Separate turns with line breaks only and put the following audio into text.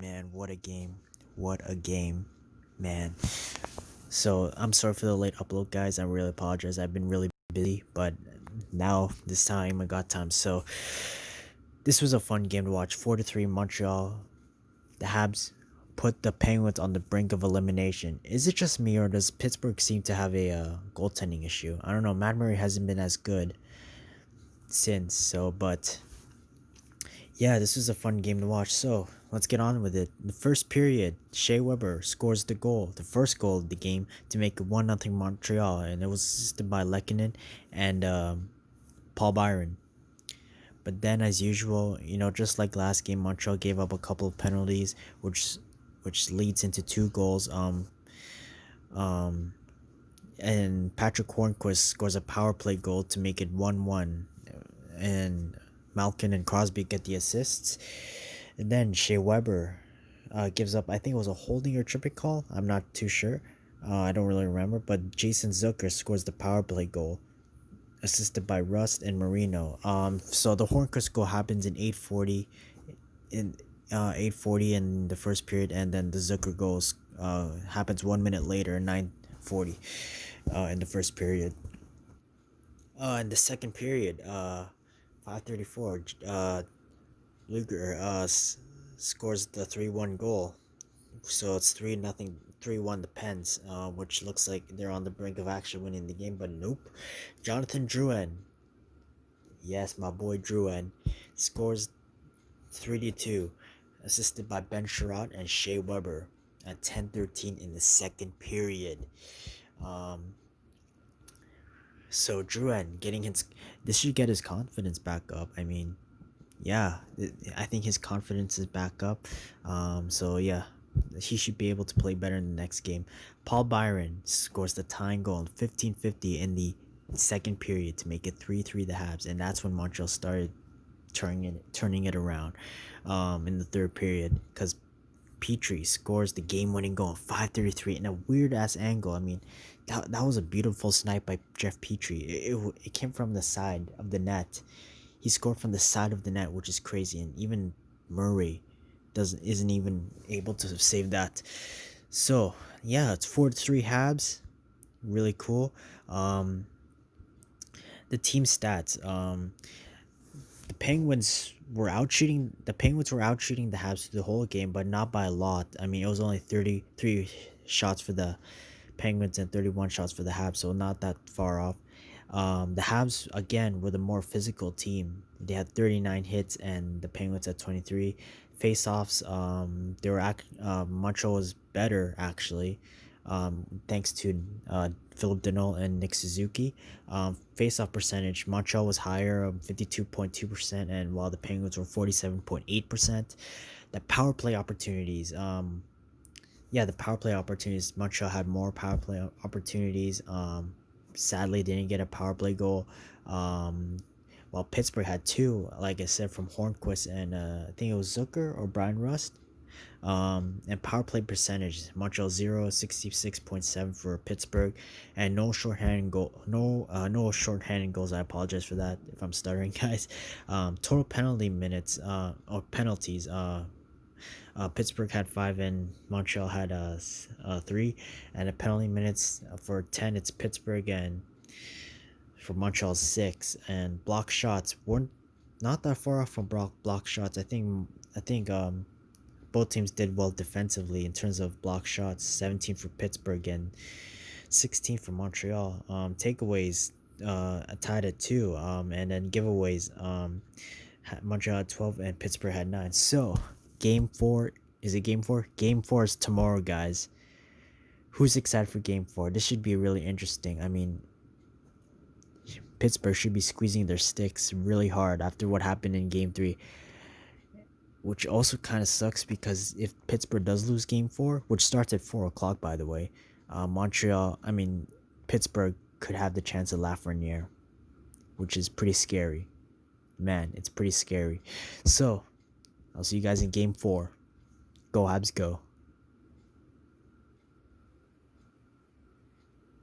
Man, what a game. What a game, man. So, I'm sorry for the late upload, guys. I really apologize. I've been really busy, but now, this time, I got time. So, this was a fun game to watch. 4-3 Montreal. The Habs put the Penguins on the brink of elimination. Is it just me, or does Pittsburgh seem to have a goaltending issue? I don't know. Matt Murray hasn't been as good since, but yeah, this was a fun game to watch. So let's get on with it. The first period, Shea Weber scores the first goal of the game to make it 1-0 Montreal, and it was assisted by Lehkonen and Paul Byron. But then, as usual, just like last game, Montreal gave up a couple of penalties, which leads into two goals. Um, and Patrick Hornquist scores a power play goal to make it 1-1, and Malkin and Crosby get the assists. And then Shea Weber gives up, I think it was a holding or tripping call. I'm not too sure. I don't really remember. But Jason Zucker scores the power play goal, assisted by Rust and Marino. So the Hornquist goal happens in 8:40, in 8:40 in the first period, and then the Zucker goals happens 1 minute later, 9:40, in the first period. In the second period, 5:34, Luger scores the 3-1 goal. So it's 3-0, 3-1 the Pens, which looks like they're on the brink of actually winning the game, but nope. Jonathan Drouin, yes, my boy Drouin, scores 3-2, assisted by Ben Sherratt and Shea Weber at 10:13 in the second period. So Drouin this should get his confidence back up. I mean, yeah, I think his confidence is back up. So yeah, he should be able to play better in the next game. Paul Byron scores the tying goal in 15:50 in the second period to make it 3-3 the Habs, and that's when Montreal started turning it around in the third period, because Petrie scores the game-winning goal 5:33 in a weird-ass angle. I mean, that was a beautiful snipe by Jeff Petrie. It came from the side of the net. He scored from the side of the net, which is crazy, and even Murray isn't even able to save that. So yeah, it's 4-3 Habs. Really cool. The team stats. The Penguins were out shooting the Habs through the whole game, but not by a lot. I mean, it was only 33 shots for the Penguins and 31 shots for the Habs, so not that far off. The Habs again were the more physical team. They had 39 hits, and the Penguins had 23 face-offs. Montreal was better actually, thanks to Philip Deneau and Nick Suzuki. Face-off percentage, Montreal was higher, 52.2%, and while the Penguins were 47.8%. The power play opportunities, Montreal had more power play opportunities. Sadly, they didn't get a power play goal. While Pittsburgh had two, like I said, from Hornquist and I think it was Zucker or Brian Rust. And power play percentage, Montreal 0, 66.7 for Pittsburgh, and no shorthanded goals. I apologize for that if I'm stuttering, guys. Total penalty minutes, or penalties, Pittsburgh had 5 and Montreal had 3, and the penalty minutes for 10 it's Pittsburgh, and for Montreal 6. And block shots weren't not that far off from block shots. I think both teams did well defensively in terms of block shots, 17 for Pittsburgh and 16 for Montreal. Takeaways tied at 2, and then giveaways, Montreal had 12 and Pittsburgh had 9. So game 4, is it game 4? Game 4 is tomorrow, guys. Who's excited for game 4? This should be really interesting. I mean, Pittsburgh should be squeezing their sticks really hard after what happened in game 3, which also kind of sucks, because if Pittsburgh does lose game 4, which starts at 4 o'clock, by the way, Pittsburgh could have the chance of Lafreniere, which is pretty scary. Man, it's pretty scary. So I'll see you guys in game 4. Go Habs, go.